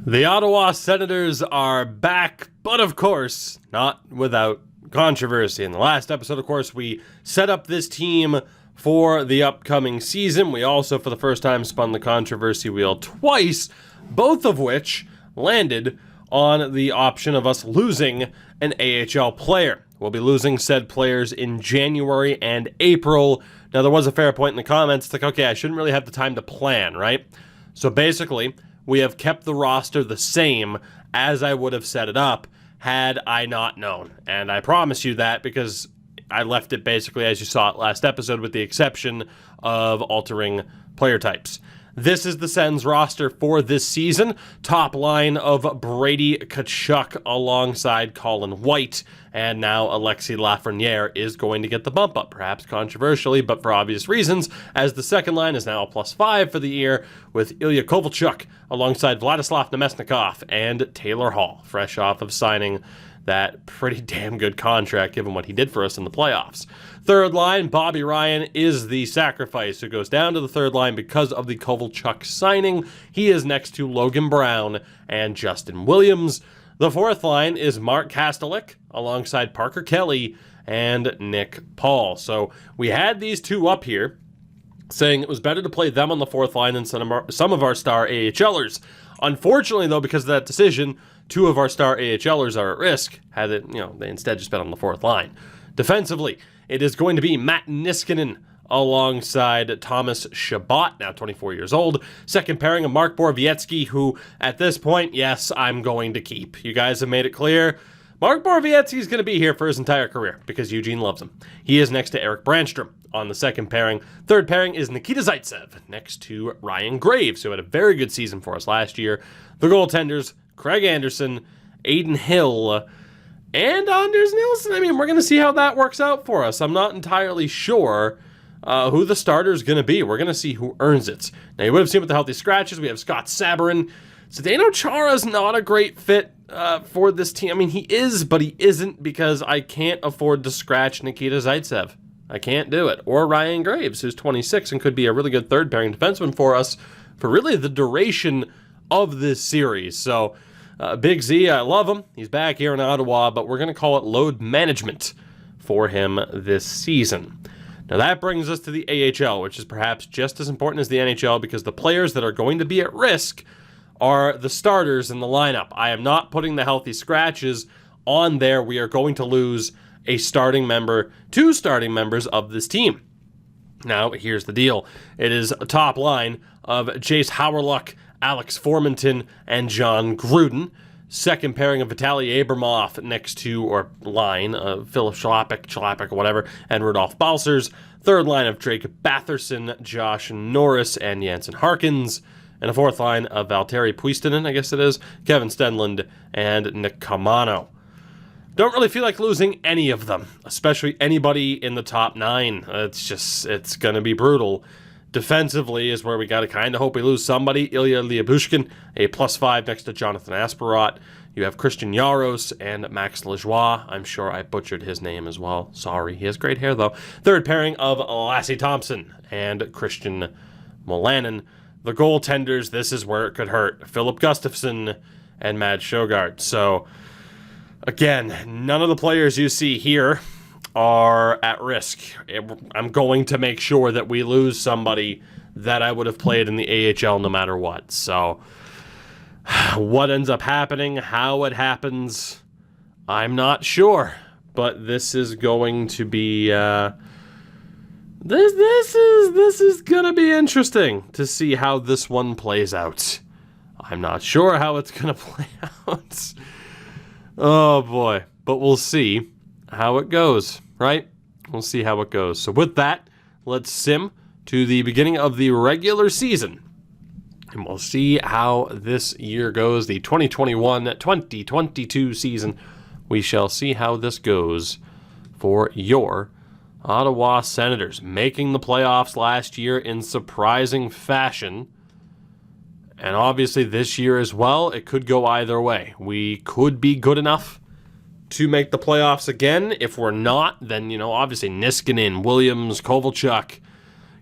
The Ottawa Senators are back, but of course, not without controversy. In the last episode, of course, we set up this team for the upcoming season. We also, for the first time, spun the controversy wheel twice, both of which landed on the option of us losing an AHL player. We'll be losing said players in January and April. Now, there was a fair point in the comments. It's like, okay, I shouldn't really have the time to plan, right? So basically, we have kept the roster the same as I would have set it up had I not known. And I promise you that because I left it basically as you saw it last episode with the exception of altering player types. This is the Sens roster for this season. Top line of Brady Tkachuk alongside Colin White. And now Alexis Lafreniere is going to get the bump up, perhaps controversially, but for obvious reasons, as the second line is now a +5 for the year with Ilya Kovalchuk alongside Vladislav Namestnikov and Taylor Hall, fresh off of signing that pretty damn good contract given what he did for us in the playoffs. Third line, Bobby Ryan is the sacrifice who goes down to the third line because of the Kovalchuk signing. He is next to Logan Brown and Justin Williams. The fourth line is Mark Kastelik alongside Parker Kelly and Nick Paul. So we had these two up here saying it was better to play them on the fourth line than some of our star AHLers. Unfortunately, though, because of that decision, two of our star AHLers are at risk, had it, they instead just been on the fourth line. Defensively, it is going to be Matt Niskanen alongside Thomas Chabot, now 24 years old. Second pairing of Mark Borowiecki, who at this point, yes, I'm going to keep. You guys have made it clear. Mark Borowiecki is going to be here for his entire career because Eugene loves him. He is next to Eric Brandstrom on the second pairing. Third pairing is Nikita Zaitsev next to Ryan Graves, who had a very good season for us last year. The goaltenders, Craig Anderson, Aiden Hill, and Anders Nilsson. I mean, we're going to see how that works out for us. I'm not entirely sure who the starter is going to be. We're going to see who earns it. Now, you would have seen with the healthy scratches, we have Scott Sabourin. Zdeno Chara is not a great fit for this team. I mean, he is, but he isn't because I can't afford to scratch Nikita Zaitsev. I can't do it. Or Ryan Graves, who's 26 and could be a really good third pairing defenseman for us for really the duration of this series. So, Big Z, I love him. He's back here in Ottawa, but we're going to call it load management for him this season. Now that brings us to the AHL, which is perhaps just as important as the NHL because the players that are going to be at risk are the starters in the lineup. I am not putting the healthy scratches on there. We are going to lose a starting member, two starting members of this team. Now, here's the deal. It is a top line of Jace Howerluck, Alex Formenton, and Jon Gruden. Second pairing of Vitaly Abramov next to, or line, Philip Chalapik, whatever, and Rudolph Balcers. Third line of Drake Batherson, Josh Norris, and Jansen Harkins. And a fourth line of Valtteri Puistinen, I guess it is, Kevin Stenlund, and Nick Kamano. Don't really feel like losing any of them, especially anybody in the top nine. It's going to be brutal. Defensively is where we got to kind of hope we lose somebody. Ilya Lyabushkin, a +5 next to Jonathan Asperot. You have Christian Yaros and Max Lajoie. I'm sure I butchered his name as well. Sorry. He has great hair, though. Third pairing of Lassie Thompson and Christian Molanen. The goaltenders, this is where it could hurt. Philip Gustafsson and Mads Sjogard. So, again, none of the players you see here are at risk. I'm going to make sure that we lose somebody that I would have played in the AHL no matter what. So, what ends up happening, how it happens, I'm not sure. But this is going to be this is gonna be interesting to see how this one plays out. I'm not sure how it's gonna play out. Oh boy, but we'll see how it goes. Right? We'll see how it goes. So with that, let's sim to the beginning of the regular season. And we'll see how this year goes, the 2021-2022 season. We shall see how this goes for your Ottawa Senators, making the playoffs last year in surprising fashion. And obviously this year as well, it could go either way. We could be good enough to make the playoffs again. If we're not, then, obviously Niskanen, Williams, Kovalchuk,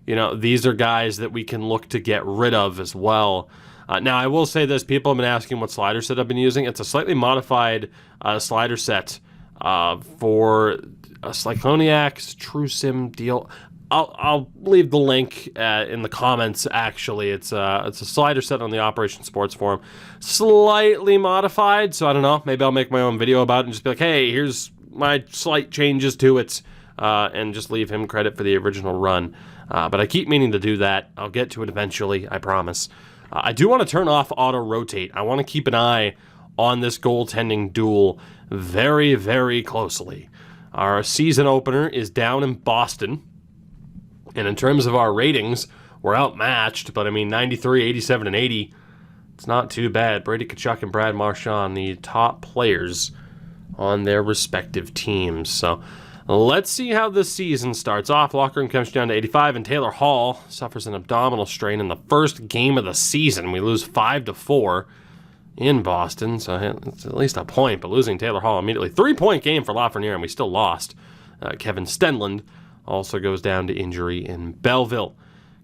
these are guys that we can look to get rid of as well. Now, I will say this. People have been asking what slider set I've been using. It's a slightly modified slider set for a Cycloniacs True Sim deal. I'll leave the link in the comments, actually. It's a slider set on the Operation Sports forum. Slightly modified, so I don't know. Maybe I'll make my own video about it and just be like, hey, here's my slight changes to it, and just leave him credit for the original run. But I keep meaning to do that. I'll get to it eventually, I promise. I do want to turn off auto-rotate. I want to keep an eye on this goaltending duel very, very closely. Our season opener is down in Boston. And in terms of our ratings, we're outmatched. But, 93, 87, and 80, it's not too bad. Brady Tkachuk and Brad Marchand, the top players on their respective teams. So, let's see how this season starts off. Locker room chemistry down to 85, and Taylor Hall suffers an abdominal strain in the first game of the season. We lose 5-4 in Boston, so it's at least a point, but losing Taylor Hall immediately. 3-point game for Lafreniere, and we still lost. Kevin Stenlund also goes down to injury in Belleville.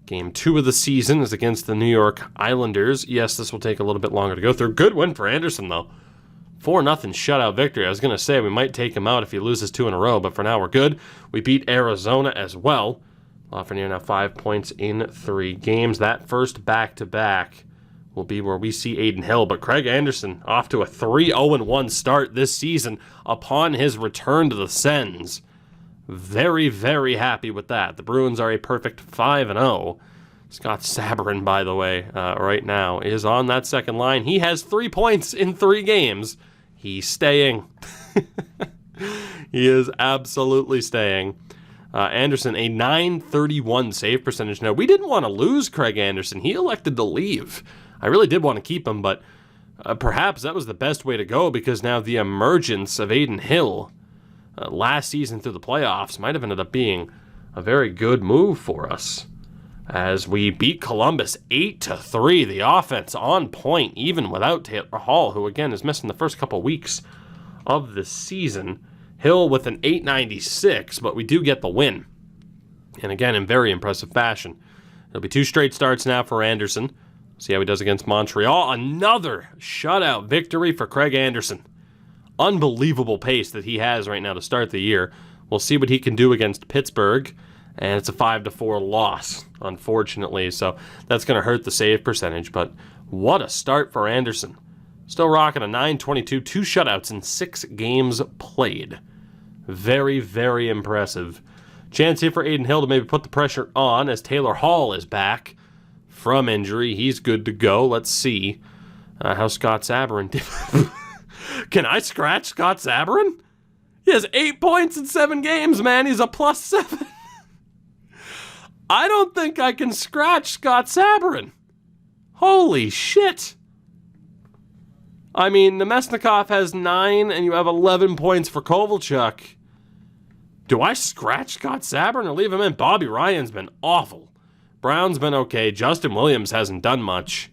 Game 2 of the season is against the New York Islanders. Yes, this will take a little bit longer to go through. Good win for Anderson, though. 4-0 shutout victory. I was going to say we might take him out if he loses 2 in a row, but for now we're good. We beat Arizona as well. Lafreniere now 5 points in 3 games. That first back-to-back will be where we see Adin Hill, but Craig Anderson off to a 3-0-1 start this season upon his return to the Sens. Very, very happy with that. The Bruins are a perfect 5-0. Scott Sabourin, by the way, right now is on that second line. He has 3 points in 3 games. He's staying. He is absolutely staying. Anderson, a .931 save percentage. Now, we didn't want to lose Craig Anderson. He elected to leave. I really did want to keep him, but perhaps that was the best way to go, because now the emergence of Adin Hill last season through the playoffs might have ended up being a very good move for us, as we beat Columbus 8-3. The offense on point, even without Taylor Hall, who again is missing the first couple weeks of the season. Hill with an .896, but we do get the win, and again in very impressive fashion. It'll be 2 straight starts now for Anderson. See how he does against Montreal. Another shutout victory for Craig Anderson. Unbelievable pace that he has right now to start the year. We'll see what he can do against Pittsburgh, and it's a 5-4 loss, unfortunately, so that's going to hurt the save percentage, but what a start for Anderson. Still rocking a .922, 2 shutouts in 6 games played. Very, very impressive. Chance here for Adin Hill to maybe put the pressure on, as Taylor Hall is back from injury. He's good to go. Let's see how Scott Sabourin did. Can I scratch Scott Sabourin? He has 8 points in 7 games, man. He's a +7. I don't think I can scratch Scott Sabourin. Holy shit. Nemesnikov has 9, and you have 11 points for Kovalchuk. Do I scratch Scott Sabourin or leave him in? Bobby Ryan's been awful. Brown's been okay. Justin Williams hasn't done much.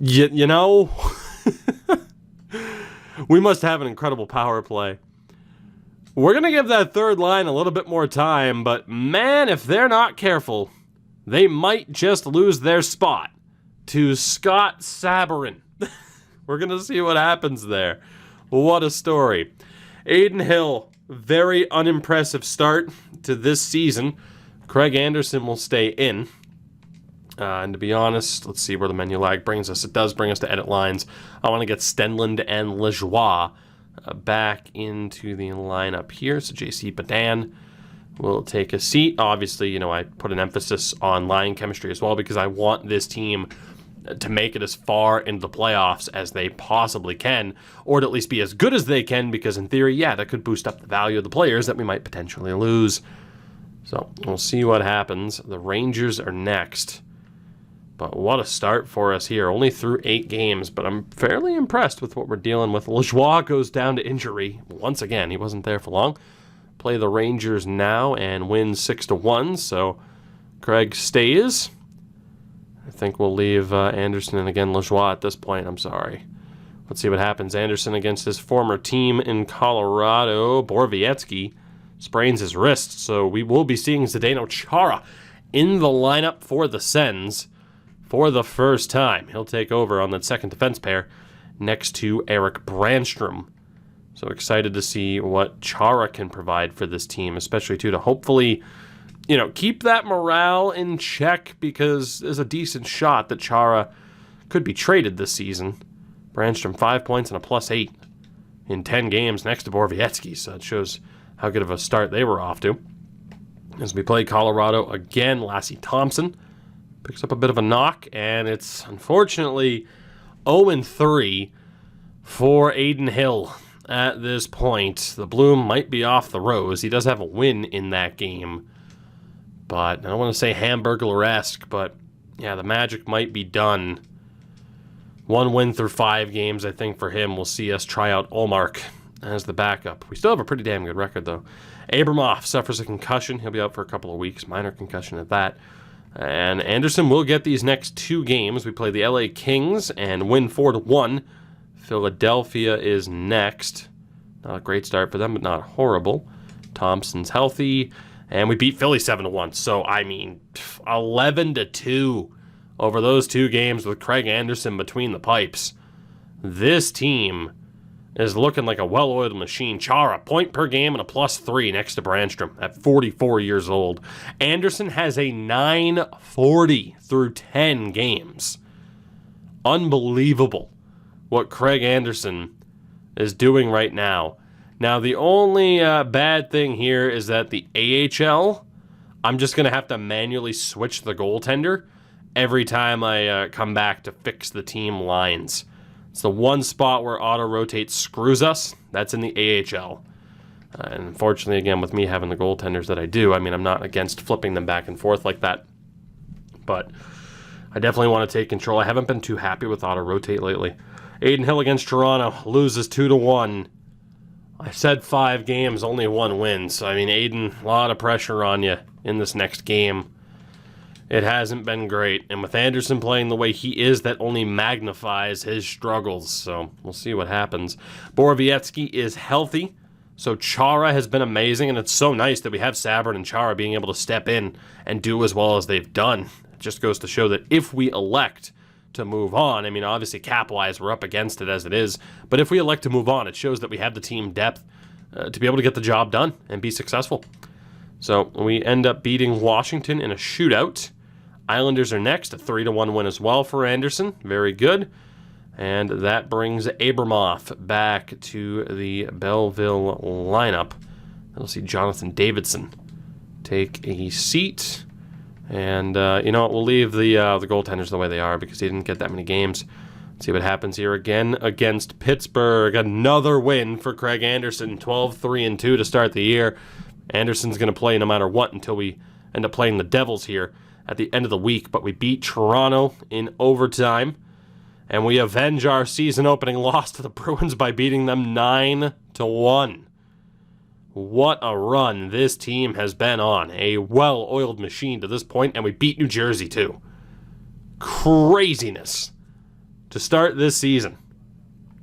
You know, we must have an incredible power play. We're going to give that third line a little bit more time, but man, if they're not careful, they might just lose their spot to Scott Sabourin. We're going to see what happens there. What a story. Adin Hill, very unimpressive start to this season. Craig Anderson will stay in. And to be honest, let's see where the menu lag brings us. It does bring us to edit lines. I want to get Stenlund and Lajoie back into the lineup here. So JC Badan will take a seat. Obviously, I put an emphasis on line chemistry as well, because I want this team to make it as far into the playoffs as they possibly can, or to at least be as good as they can, because in theory, that could boost up the value of the players that we might potentially lose. So we'll see what happens. The Rangers are next. But what a start for us here. Only through 8 games, but I'm fairly impressed with what we're dealing with. Lajoie goes down to injury. Once again, he wasn't there for long. Play the Rangers now and win 6-1, so Craig stays. I think we'll leave Anderson and again Lajoie at this point. I'm sorry. Let's see what happens. Anderson against his former team in Colorado. Borowiecki sprains his wrist, so we will be seeing Zdeno Chara. in the lineup for the Sens for the first time. He'll take over on that second defense pair next to Eric Brandstrom. So excited to see what Chara can provide for this team, especially too to hopefully, keep that morale in check, because there's a decent shot that Chara could be traded this season. Brandstrom 5 points and a +8 in 10 games next to Borowiecki, so it shows how good of a start they were off to. As we play Colorado again, Lassie Thompson picks up a bit of a knock, and it's unfortunately 0-3 for Adin Hill at this point. The bloom might be off the rose. He does have a win in that game, but I don't want to say Hamburglar-esque, but yeah, the magic might be done. 1 win through 5 games, I think, for him. We'll see us try out Olmark as the backup. We still have a pretty damn good record, though. Abramoff suffers a concussion. He'll be out for a couple of weeks. Minor concussion at that. And Anderson will get these next 2 games. We play the LA Kings and win 4-1. Philadelphia is next. Not a great start for them, but not horrible. Thompson's healthy. And we beat Philly 7-1. So, 11-2 over those 2 games with Craig Anderson between the pipes. This team is looking like a well-oiled machine. Chara, point per game and a +3 next to Brandstrom at 44 years old. Anderson has a 940 through 10 games. Unbelievable what Craig Anderson is doing right now. Now, the only bad thing here is that the AHL, I'm just going to have to manually switch the goaltender every time I come back to fix the team lines. It's the one spot where auto-rotate screws us. That's in the AHL. And unfortunately, again, with me having the goaltenders that I do, I'm not against flipping them back and forth like that. But I definitely want to take control. I haven't been too happy with auto-rotate lately. Adin Hill against Toronto loses 2-1. I said 5 games, only 1 win. So, Adin, a lot of pressure on you in this next game. It hasn't been great. And with Anderson playing the way he is, that only magnifies his struggles. So we'll see what happens. Borowiecki is healthy. So Chara has been amazing. And it's so nice that we have Sabrin and Chara being able to step in and do as well as they've done. It just goes to show that if we elect to move on, obviously cap-wise, we're up against it as it is. But if we elect to move on, it shows that we have the team depth to be able to get the job done and be successful. So we end up beating Washington in a shootout. Islanders are next, a 3-1 win as well for Anderson. Very good. And that brings Abramoff back to the Belleville lineup. We'll see Jonathan Davidson take a seat. And, we'll leave the goaltenders the way they are because they didn't get that many games. Let's see what happens here again against Pittsburgh. Another win for Craig Anderson, 12-3-2 to start the year. Anderson's going to play no matter what until we end up playing the Devils here at the end of the week, but we beat Toronto in overtime, and we avenge our season-opening loss to the Bruins by beating them 9-1. What a run this team has been on. A well-oiled machine to this point, and we beat New Jersey, too. Craziness to start this season.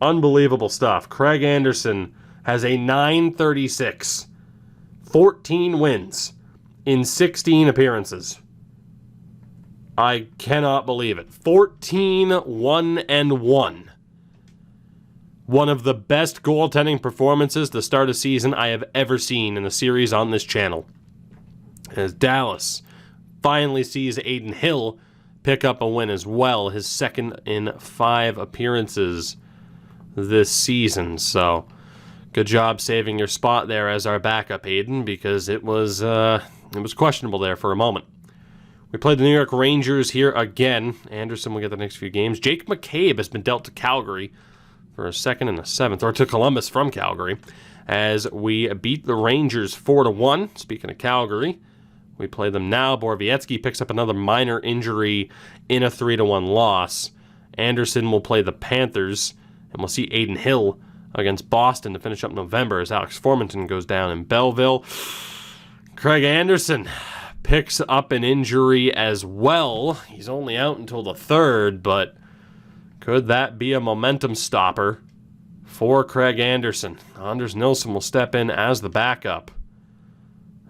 Unbelievable stuff. Craig Anderson has a 936, 14 wins in 16 appearances. I cannot believe it. 14-1-1. One of the best goaltending performances to start a season I have ever seen in a series on this channel. As Dallas finally sees Adin Hill pick up a win as well, his second in 5 appearances this season. So, good job saving your spot there as our backup, Adin, because it was questionable there for a moment. We played the New York Rangers here again. Anderson will get the next few games. Jake McCabe has been dealt to Calgary for a 2nd and a 7th, or to Columbus from Calgary, as we beat the Rangers 4-1. Speaking of Calgary, we play them now. Borowiecki picks up another minor injury in a 3-1 loss. Anderson will play the Panthers, and we'll see Adin Hill against Boston to finish up November as Alex Formanton goes down in Belleville. Craig Anderson picks up an injury as well. He's only out until the 3rd, but could that be a momentum stopper for Craig Anderson? Anders Nilsson will step in as the backup.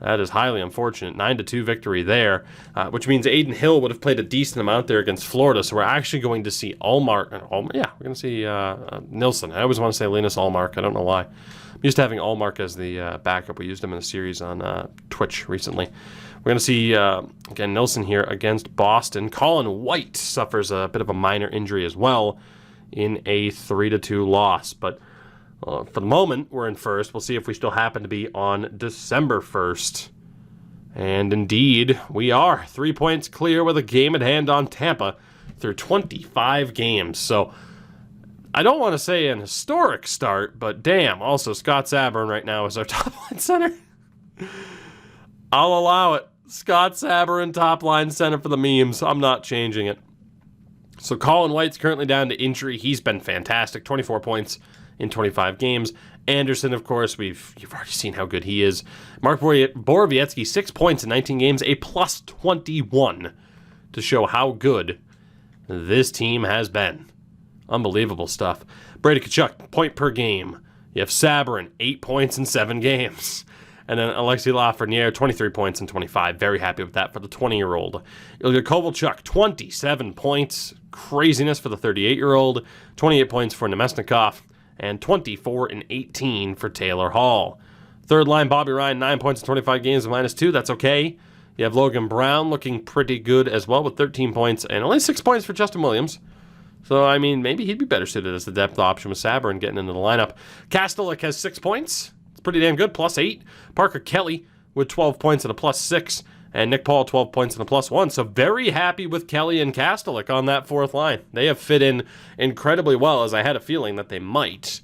That is highly unfortunate. 9-2 victory there, which means Adin Hill would have played a decent amount there against Florida. So we're actually going to see we're going to see Nilsson. I always want to say Linus Ullmark. I don't know why. I'm used to having Ullmark as the backup. We used him in a series on Twitch recently. We're going to see, again, Nilsson here against Boston. Colin White suffers a bit of a minor injury as well in a 3-2 loss. But for the moment, we're in first. We'll see if we still happen to be on December 1st. And indeed, we are 3 points clear with a game at hand on Tampa through 25 games. So I don't want to say an historic start, but damn, also Scott Sabourin right now is our top line center. I'll allow it. Scott Sabourin, top line center for the memes. I'm not changing it. So Colin White's currently down to injury. He's been fantastic. 24 points in 25 games. Anderson, of course, you've already seen how good he is. Mark Borowiecki, 6 points in 19 games, a plus 21 to show how good this team has been. Unbelievable stuff. Brady Tkachuk, point per game. You have Sabourin, 8 points in 7 games. And then Alexei Lafreniere, 23 points in 25. Very happy with that for the 20-year-old. Ilya Kovalchuk, 27 points. Craziness for the 38-year-old. 28 points for Nemesnikov. And 24 in 18 for Taylor Hall. Third line, Bobby Ryan, 9 points in 25 games, -2. That's okay. You have Logan Brown looking pretty good as well with 13 points. And only 6 points for Justin Williams. So, I mean, maybe he'd be better suited as the depth option with Sabourin getting into the lineup. Kastelik has 6 points. Pretty damn good, +8. Parker Kelly with 12 points and a +6. And Nick Paul, 12 points and a +1. So very happy with Kelly and Kastelik on that fourth line. They have fit in incredibly well, as I had a feeling that they might.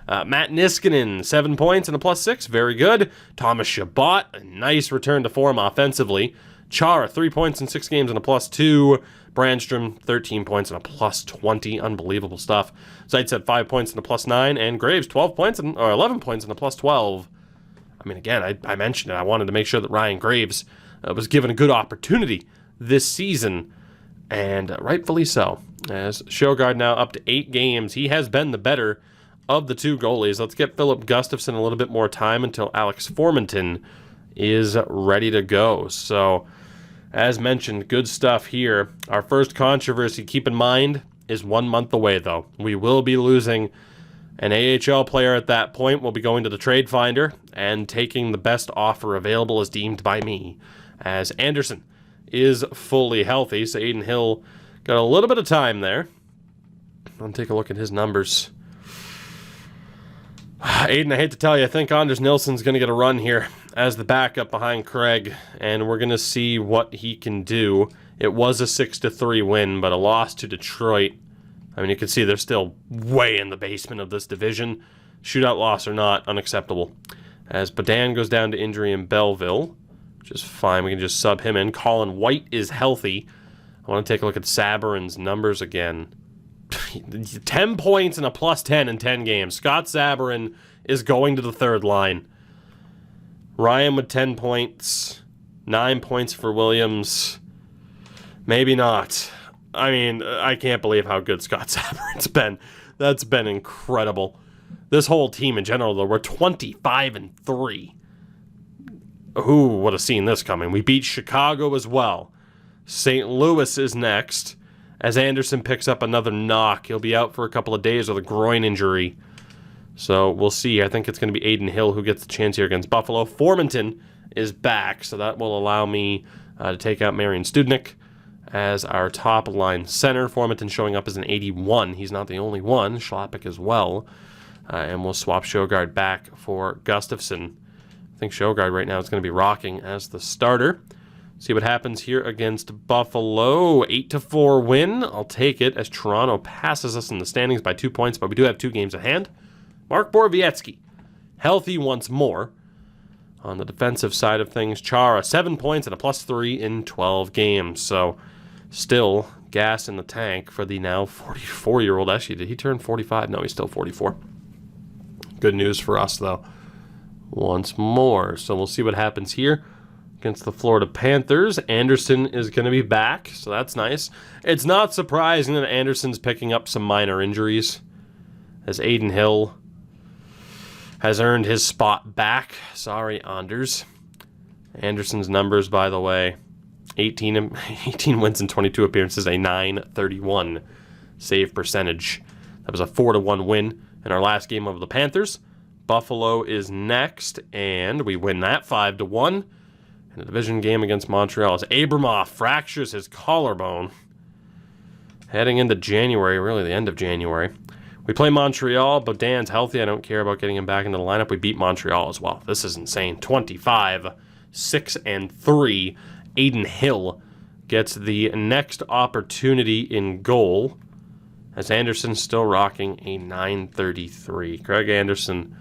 Matt Niskanen, 7 points and a +6. Very good. Thomas Chabot, a nice return to form offensively. Chara, 3 points in 6 games and a +2. Brandstrom, 13 points and a +20. Unbelievable stuff. Zaitsev, 5 points and a +9. And Graves, 11 points and a +12. I mean, again, I mentioned it. I wanted to make sure that Ryan Graves was given a good opportunity this season. And rightfully so. As Sjogard now up to 8 games. He has been the better of the 2 goalies. Let's get Philip Gustafsson a little bit more time until Alex Formenton is ready to go. So, as mentioned, good stuff here. Our first controversy, keep in mind, is 1 month away, though. We will be losing an AHL player at that point. We'll be going to the trade finder and taking the best offer available as deemed by me, as Anderson is fully healthy. So Adin Hill got a little bit of time there. I'll take a look at his numbers. Aiden, I hate to tell you, I think Anders Nilsson's going to get a run here as the backup behind Craig, and we're going to see what he can do. It was a 6-3 win, but a loss to Detroit. I mean, you can see they're still way in the basement of this division. Shootout loss or not, unacceptable. As Badan goes down to injury in Belleville, which is fine. We can just sub him in. Colin White is healthy. I want to take a look at Sabourin's numbers again. 10 points and a +10 in 10 games. Scott Sabourin is going to the third line. Ryan with 10 points. 9 points for Williams. Maybe not. I mean, I can't believe how good Scott Sabourin's been. That's been incredible. This whole team in general, though, we're 25-3. Who would have seen this coming? We beat Chicago as well. St. Louis is next. As Anderson picks up another knock, he'll be out for a couple of days with a groin injury. So we'll see. I think it's going to be Adin Hill who gets the chance here against Buffalo. Formenton is back, so that will allow me to take out Marian Studnik as our top line center. Formenton showing up as an 81. He's not the only one. Schlappick as well. And we'll swap Sjogard back for Gustafsson. I think Sjogard right now is going to be rocking as the starter. See what happens here against Buffalo. 8-4 win. I'll take it as Toronto passes us in the standings by 2 points, but we do have 2 games at hand. Mark Borowiecki, healthy once more. On the defensive side of things, Chara, 7 points and a +3 in 12 games. So still gas in the tank for the now 44-year-old. Actually, did he turn 45? No, he's still 44. Good news for us, though, once more. So we'll see what happens here. Against the Florida Panthers, Anderson is going to be back, so that's nice. It's not surprising that Anderson's picking up some minor injuries, as Adin Hill has earned his spot back. Sorry, Anders. Anderson's numbers, by the way, 18 wins and 22 appearances, a .931 save percentage. That was a 4-1 win in our last game of the Panthers. Buffalo is next, and we win that 5-1. In a division game against Montreal, as Abramoff fractures his collarbone. Heading into January, really the end of January. We play Montreal, but Dan's healthy. I don't care about getting him back into the lineup. We beat Montreal as well. This is insane. 25-6-3. Aiden Hill gets the next opportunity in goal, as Anderson's still rocking a .933. Craig Anderson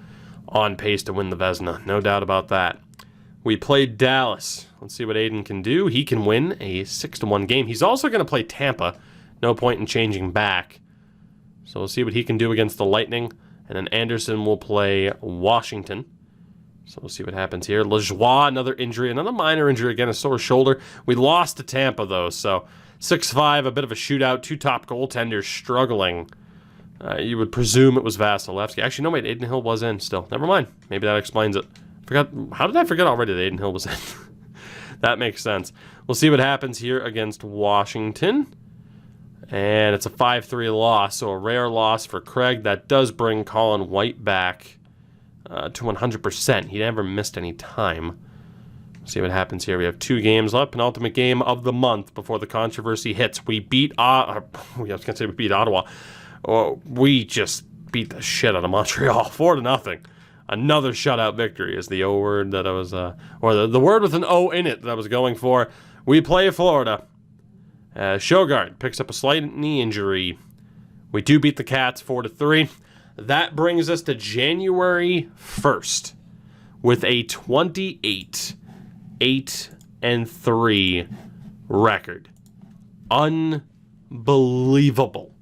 on pace to win the Vezina. No doubt about that. We played Dallas. Let's see what Aiden can do. He can win a 6-1 game. He's also going to play Tampa. No point in changing back. So we'll see what he can do against the Lightning. And then Anderson will play Washington. So we'll see what happens here. Lajoie, another injury. Another minor injury again, a sore shoulder. We lost to Tampa, though. So 6-5, a bit of a shootout. Two top goaltenders struggling. You would presume it was Vasilevsky. Actually, no, wait. Aiden Hill was in still. Never mind. Maybe that explains it. How did I forget already that Aiden Hill was in? That makes sense. We'll see what happens here against Washington. And it's a 5-3 loss, so a rare loss for Craig. That does bring Colin White back to 100%. He never missed any time. We'll see what happens here. We have 2 games left. Penultimate game of the month before the controversy hits. We beat Ottawa. We just beat the shit out of Montreal, 4-0. Another shutout victory is the O word that I was, or the word with an O in it that I was going for. We play Florida. Sjogard picks up a slight knee injury. We do beat the Cats 4-3. That brings us to January 1st with a 28-8-3 record. Unbelievable.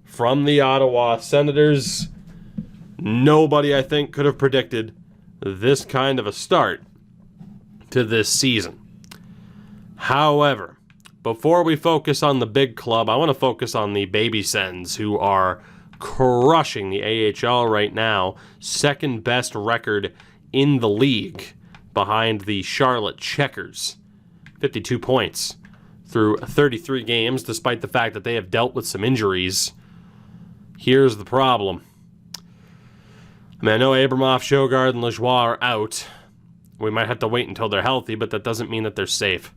From the Ottawa Senators. Nobody, I think, could have predicted this kind of a start to this season. However, before we focus on the big club, I want to focus on the baby Sens, who are crushing the AHL right now. Second best record in the league behind the Charlotte Checkers. 52 points through 33 games, despite the fact that they have dealt with some injuries. Here's the problem. I mean, I know Abramoff, Sjogard, and Lajoie are out. We might have to wait until they're healthy, but that doesn't mean that they're safe.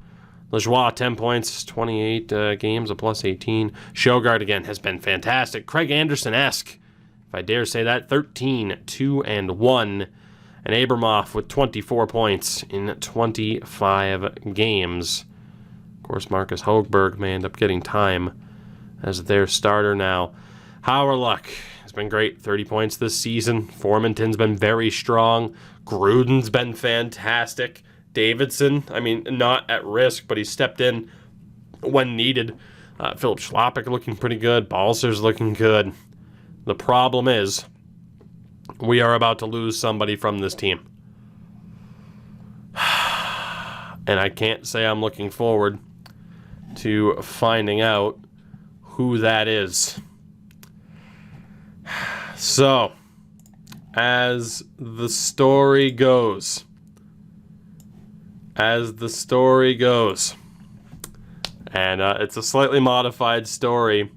Lajoie, 10 points, 28 games, a plus 18. Sjogard, again, has been fantastic. Craig Anderson-esque, if I dare say that, 13-2-1. And Abramoff with 24 points in 25 games. Of course, Marcus Högberg may end up getting time as their starter now. Hauerluck has been great, 30 points this season. Formanton's been very strong. Gruden's been fantastic. Davidson, I mean, not at risk, but he stepped in when needed. Philip Schlappick looking pretty good. Balser's looking good. The problem is, we are about to lose somebody from this team. And I can't say I'm looking forward to finding out who that is. So, as the story goes, and it's a slightly modified story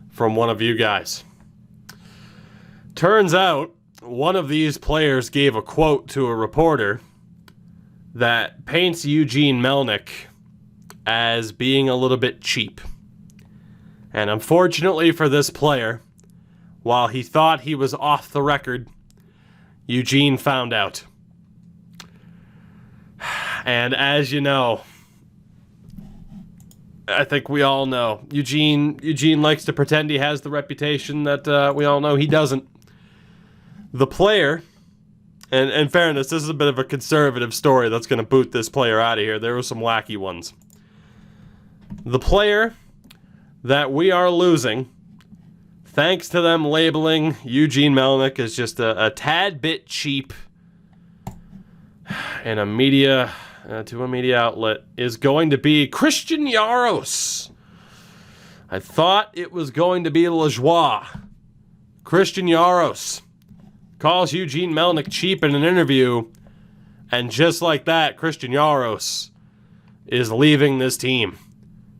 from one of you guys. Turns out, one of these players gave a quote to a reporter that paints Eugene Melnyk as being a little bit cheap. And unfortunately for this player, while he thought he was off the record, Eugene found out. And as you know, I think we all know, Eugene likes to pretend he has the reputation that we all know he doesn't. The player, and in fairness, this is a bit of a conservative story that's going to boot this player out of here. There were some wacky ones. The player that we are losing, thanks to them labeling Eugene Melnyk as just a tad bit cheap in a media outlet, is going to be Christian Jaros. I thought it was going to be Lajoie. Christian Jaros calls Eugene Melnyk cheap in an interview And just like that, Christian Jaros is leaving this team.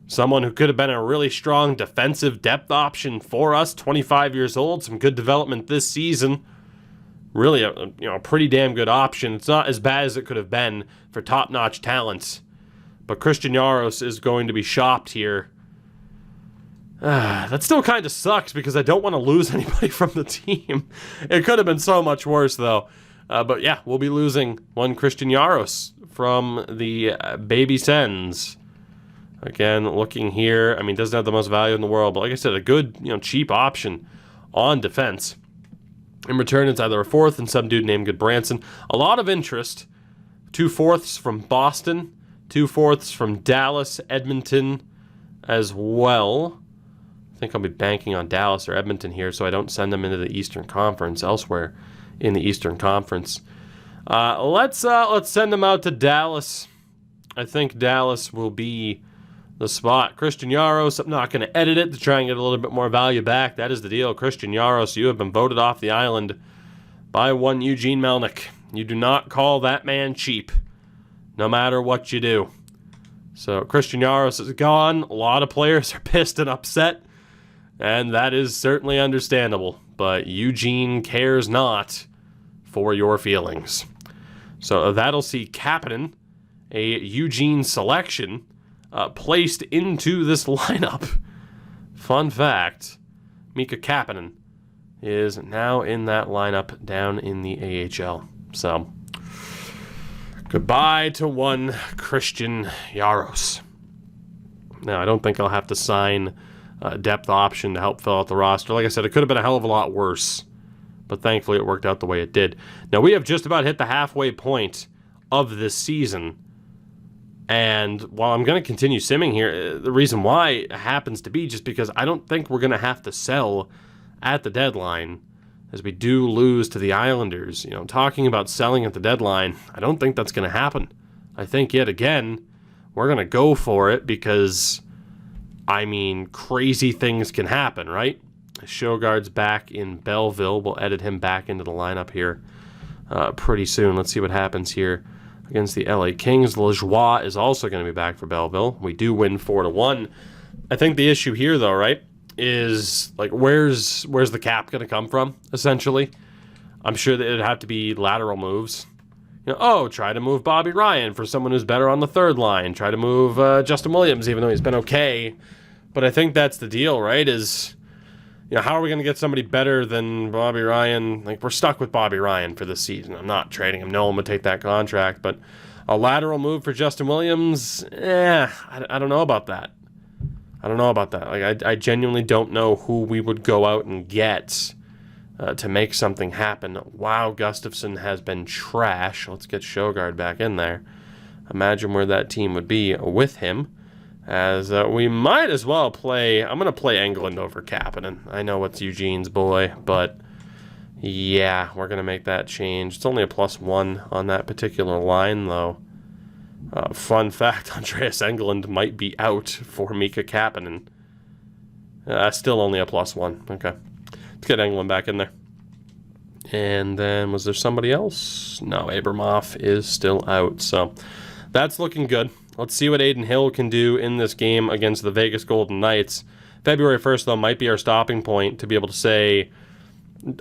Someone who could have been a really strong defensive depth option for us, 25 years old, some good development this season. Really a pretty damn good option. It's not as bad as it could have been for top-notch talent. But Christian Jaros is going to be shopped here. That still kind of sucks because I don't want to lose anybody from the team. It could have been so much worse, though. But yeah, we'll be losing one Christian Jaros from the Baby Sens. Again, looking here, I mean, doesn't have the most value in the world, but like I said, a good, cheap option on defense. In return, it's either a fourth and some dude named Goodbranson. A lot of interest. 2 fourths from Boston, 2 fourths from Dallas, Edmonton as well. I think I'll be banking on Dallas or Edmonton here so I don't send them into the Eastern Conference elsewhere in the Eastern Conference. Let's send them out to Dallas. I think Dallas will be the spot. Christian Jaros, I'm not going to edit it to try and get a little bit more value back. That is the deal. Christian Jaros, you have been voted off the island by one Eugene Melnick. You do not call that man cheap, no matter what you do. So Christian Jaros is gone. A lot of players are pissed and upset, and that is certainly understandable. But Eugene cares not for your feelings. So that'll see Kapanen, a Eugene selection, placed into this lineup. Fun fact, Mika Kapanen is now in that lineup down in the AHL. So, goodbye to one Christian Jaros. Now, I don't think I'll have to sign a depth option to help fill out the roster. Like I said, it could have been a hell of a lot worse, but thankfully it worked out the way it did. Now, we have just about hit the halfway point of this season. And while I'm going to continue simming here, the reason why happens to be just because I don't think we're going to have to sell at the deadline as we do lose to the Islanders. Talking about selling at the deadline, I don't think that's going to happen. I think yet again, we're going to go for it because, crazy things can happen, right? Sjogard's back in Belleville. We'll edit him back into the lineup here pretty soon. Let's see what happens here against the LA Kings. Lajoie is also going to be back for Belleville. We do win 4-1. I think the issue here, though, right, is where's the cap going to come from, essentially? I'm sure that it'd have to be lateral moves. Try to move Bobby Ryan for someone who's better on the third line. Try to move Justin Williams, even though he's been okay. But I think that's the deal, right, is, how are we going to get somebody better than Bobby Ryan? We're stuck with Bobby Ryan for this season. I'm not trading him. No one would take that contract. But a lateral move for Justin Williams, I don't know about that. I genuinely don't know who we would go out and get to make something happen. Wow, Gustafsson has been trash. Let's get Sjogard back in there. Imagine where that team would be with him. As we might as well play... I'm going to play Englund over Kapanen. I know it's Eugene's boy, but yeah, we're going to make that change. It's only a +1 on that particular line, though. Fun fact, Andreas Englund might be out for Mika Kapanen. Still only a +1. Okay. Let's get Englund back in there. And then, was there somebody else? No, Abramov is still out, so that's looking good. Let's see what Adin Hill can do in this game against the Vegas Golden Knights. February 1st, though, might be our stopping point to be able to say,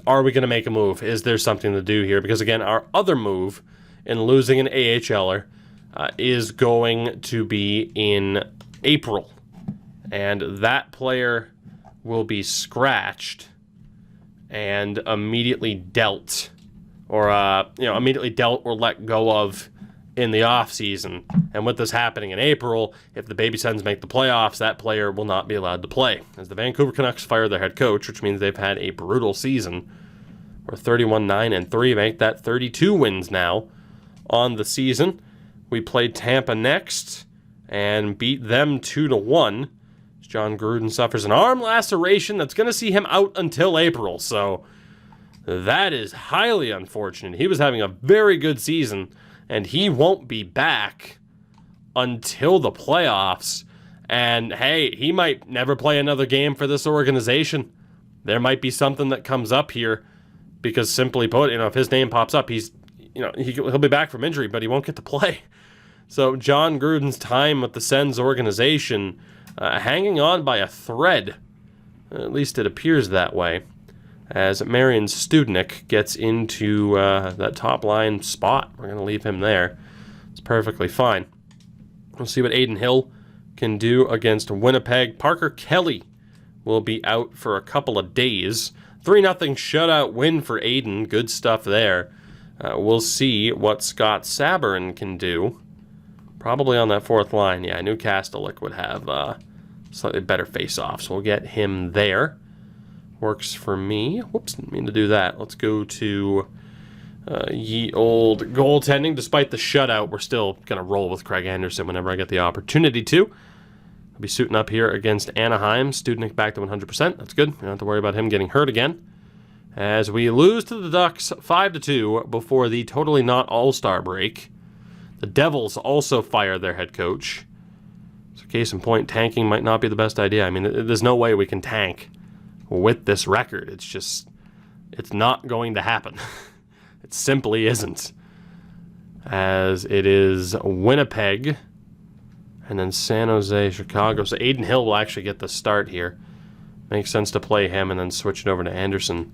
are we going to make a move? Is there something to do here? Because, again, our other move in losing an AHLer is going to be in April. And that player will be scratched and immediately dealt. Or, immediately dealt or let go of in the offseason. And with this happening in April, if the Baby Sens make the playoffs, that player will not be allowed to play. As the Vancouver Canucks fire their head coach, which means they've had a brutal season. We're 31-9-3, make that 32 wins now on the season. We played Tampa next and beat them 2-1. Jon Gruden suffers an arm laceration that's going to see him out until April. So that is highly unfortunate. He was having a very good season, and he won't be back until the playoffs. And, hey, he might never play another game for this organization. There might be something that comes up here because, simply put, if his name pops up, he's he'll be back from injury, but he won't get to play. So Jon Gruden's time with the Sens organization hanging on by a thread. At least it appears that way, as Marian Studnik gets into that top line spot. We're going to leave him there. It's perfectly fine. We'll see what Adin Hill can do against Winnipeg. Parker Kelly will be out for a couple of days. 3-0 shutout win for Adin. Good stuff there. We'll see what Scott Sabourin can do. Probably on that fourth line. Yeah, Newcastle would have slightly better face-offs. We'll get him there. Works for me. Whoops, didn't mean to do that. Let's go to ye old goaltending. Despite the shutout, we're still going to roll with Craig Anderson whenever I get the opportunity to. I'll be suiting up here against Anaheim. Studnik back to 100%. That's good. We don't have to worry about him getting hurt again. As we lose to the Ducks 5-2 before the totally not all-star break. The Devils also fire their head coach. So case in point, tanking might not be the best idea. I mean, there's no way we can tank with this record. It's not going to happen. It simply isn't. As it is Winnipeg, and then San Jose, Chicago. So Adin Hill will actually get the start here. Makes sense to play him and then switch it over to Anderson.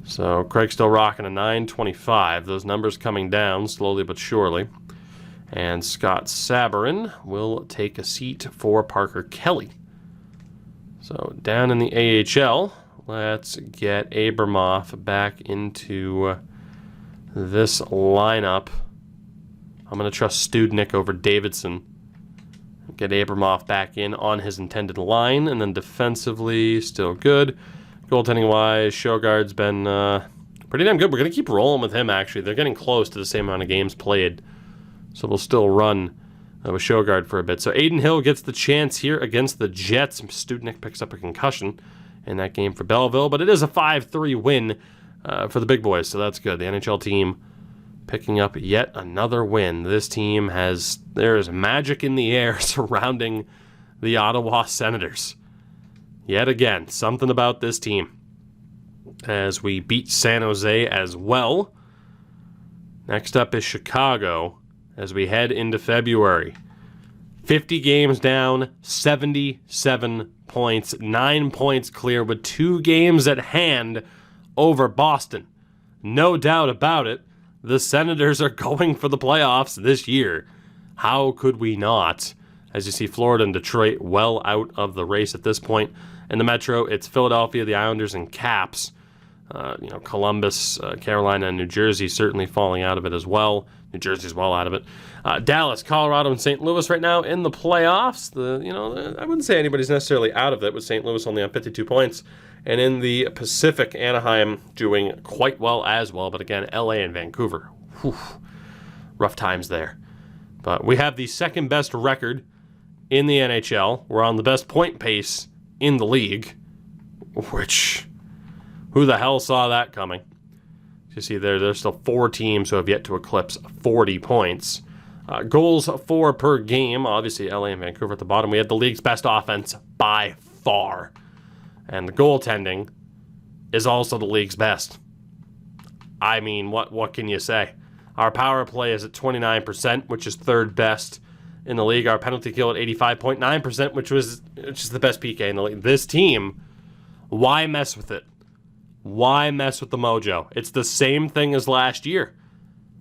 So Craig's still rocking a 925. Those numbers coming down slowly but surely. And Scott Sabourin will take a seat for Parker Kelly. So down in the AHL, let's get Abramoff back into this lineup. I'm going to trust Studnik over Davidson. Get Abramoff back in on his intended line, and then defensively, still good. Goaltending-wise, Sjogard's been pretty damn good. We're going to keep rolling with him, actually. They're getting close to the same amount of games played, so we'll still run with Sjogard for a bit. So Adin Hill gets the chance here against the Jets. Studnik picks up a concussion in that game for Belleville, but it is a 5-3 win for the big boys, so that's good. The NHL team picking up yet another win. This team there is magic in the air surrounding the Ottawa Senators. Yet again, something about this team. As we beat San Jose as well. Next up is Chicago as we head into February. 50 games down, 77 points, 9 points clear with 2 games at hand over Boston. No doubt about it. The Senators are going for the playoffs this year. How could we not? As you see, Florida and Detroit well out of the race at this point. In the Metro, it's Philadelphia, the Islanders, and Caps. Columbus, Carolina, and New Jersey certainly falling out of it as well. New Jersey's well out of it. Dallas, Colorado, and St. Louis right now in the playoffs. I wouldn't say anybody's necessarily out of it, with St. Louis only on 52 points. And in the Pacific, Anaheim doing quite well as well. But again, LA and Vancouver. Whew, rough times there. But we have the second best record in the NHL. We're on the best point pace in the league. Which, who the hell saw that coming? You see there's still 4 teams who have yet to eclipse 40 points. Goals for per game. Obviously, LA and Vancouver at the bottom. We had the league's best offense by far. And the goaltending is also the league's best. I mean, what can you say? Our power play is at 29%, which is third best in the league. Our penalty kill at 85.9%, which is the best PK in the league. This team, why mess with it? Why mess with the mojo? It's the same thing as last year.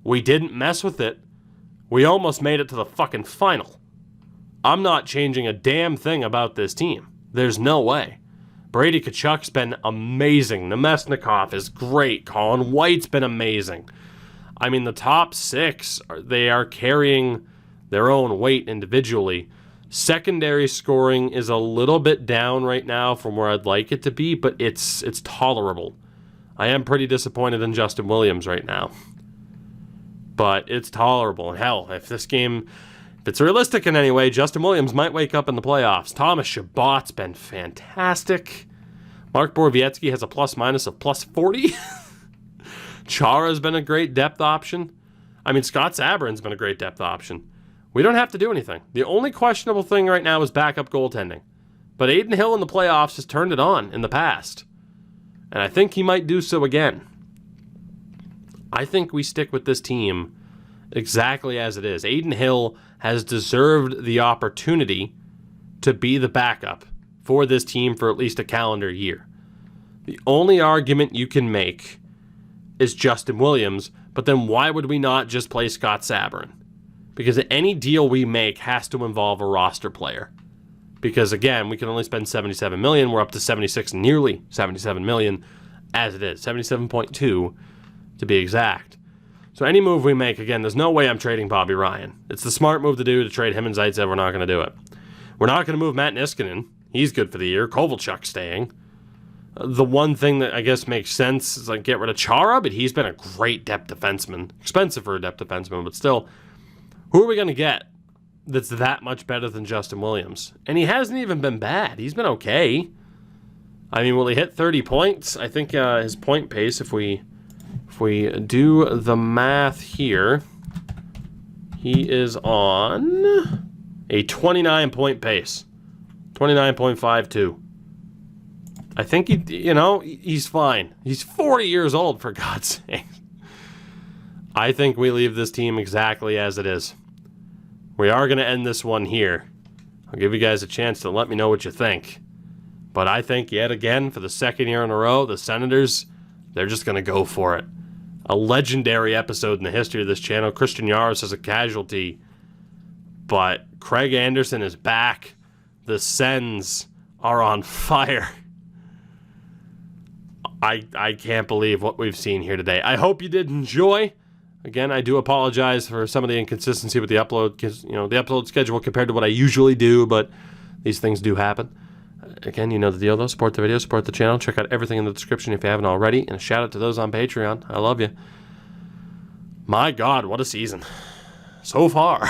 We didn't mess with it. We almost made it to the fucking final. I'm not changing a damn thing about this team. There's no way. Brady Tkachuk's been amazing. Nemesnikov is great. Colin White's been amazing. I mean, the top 6, they are carrying their own weight individually. Secondary scoring is a little bit down right now from where I'd like it to be, but it's tolerable. I am pretty disappointed in Justin Williams right now. But it's tolerable. And hell, if it's realistic in any way, Justin Williams might wake up in the playoffs. Thomas Chabot's been fantastic. Mark Borowiecki has a plus-minus of plus 40. Chara's been a great depth option. I mean, Scott Sabourin's been a great depth option. We don't have to do anything. The only questionable thing right now is backup goaltending. But Adin Hill in the playoffs has turned it on in the past. And I think he might do so again. I think we stick with this team exactly as it is. Adin Hill has deserved the opportunity to be the backup for this team for at least a calendar year. The only argument you can make is Justin Williams, but then why would we not just play Scott Sabourin? Because any deal we make has to involve a roster player. Because again, we can only spend $77 million. We're up to 76, nearly $77 million as it is. 77.2 to be exact. So any move we make, again, there's no way I'm trading Bobby Ryan. It's the smart move to do to trade him and Zaitsev. We're not going to do it. We're not going to move Matt Niskanen. He's good for the year. Kovalchuk staying. The one thing that I guess makes sense is like get rid of Chara, but he's been a great depth defenseman. Expensive for a depth defenseman, but still, who are we going to get that's that much better than Justin Williams? And he hasn't even been bad. He's been okay. I mean, will he hit 30 points? I think his point pace, if we do the math here, he is on a 29-point pace. 29.52. I think he's fine. He's 40 years old, for God's sake. I think we leave this team exactly as it is. We are going to end this one here. I'll give you guys a chance to let me know what you think. But I think, yet again, for the second year in a row, the Senators, they're just going to go for it. A legendary episode in the history of this channel. Christian Yaros as a casualty. But Craig Anderson is back. The Sens are on fire. I can't believe what we've seen here today. I hope you did enjoy. Again, I do apologize for some of the inconsistency with the upload, because the upload schedule compared to what I usually do, but these things do happen. Again, you know the deal though. Support the video, support the channel. Check out everything in the description if you haven't already. And a shout out to those on Patreon. I love you. My God, what a season so far.